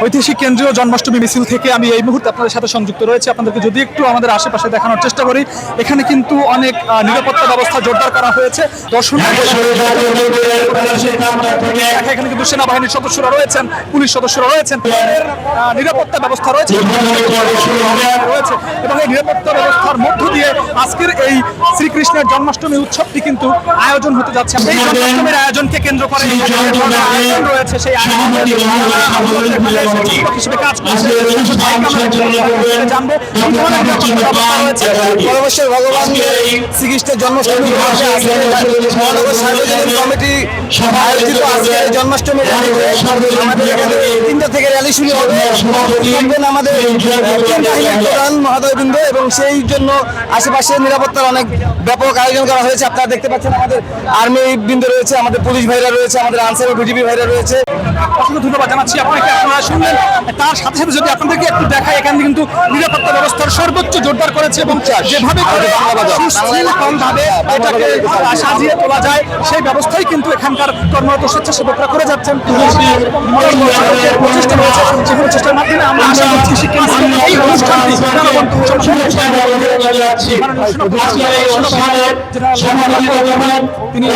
ঐতিহাসিক কেন্দ্রীয় জন্মাষ্টমী মিছিল থেকে আমি এই মুহূর্তে আপনাদের সাথে সংযুক্ত রয়েছে। আপনাদেরকে যদি একটু আমাদের আশেপাশে দেখানোর চেষ্টা করি, এখানে কিন্তু অনেক নিরাপত্তা ব্যবস্থা জোরদার করা হয়েছে। দর্শন এখানে কিন্তু সেনাবাহিনীর সদস্যরা রয়েছেন, পুলিশ সদস্যরা রয়েছেন, নিরাপত্তা ব্যবস্থা রয়েছে এবং এই নিরাপত্তা ব্যবস্থার মধ্য দিয়ে আজকের এই শ্রীকৃষ্ণের জন্মাষ্টমী উৎসবটি কিন্তু আয়োজন হতে যাচ্ছে। এই জন্মাষ্টমীর আয়োজনকে কেন্দ্র করে আয়োজন রয়েছে, সেই হিসেবে কাজ করছে। জানবো অবশ্যই ভগবান শ্রীকৃষ্ণের জন্মাষ্টমী সার্বজনীন কমিটি আয়োজিত আজকে জন্মাষ্টমী তিনটা থেকে র্যালি শুরু হবে। আমাদের প্রধান মহোদয়বৃন্দ এবং সেই জন্য আশেপাশে নিরাপত্তার অনেক ব্যাপক আয়োজন করা হয়েছে। আপনারা দেখতে পাচ্ছেন আমাদের আর্মি বৃন্দ রয়েছে, আমাদের পুলিশ ভাইরা রয়েছে, আমাদের আনসার ও বিজিবি ভাইরা রয়েছে। অসংখ্য ধন্যবাদ জানাচ্ছি আপনাকে। আপনারা শুনলেন, তার সাথে সাথে যদি আপনাদেরকে একটু দেখায়, এখানে কিন্তু নিরাপত্তা ব্যবস্থার সর্বোচ্চ জোরদার করেছে এবং যেভাবে সুশৃঙ্খলভাবে এটাকে সাজিয়ে তোলা যায় সেই ব্যবস্থাই কিন্তু এখানকার কর্মরত স্বেচ্ছাসেবকরা করে যাচ্ছেন। প্রচেষ্টা রয়েছে, যেগুলো চেষ্টার মাধ্যমে আমরা আশা করছি এই অনুষ্ঠানটি তিনি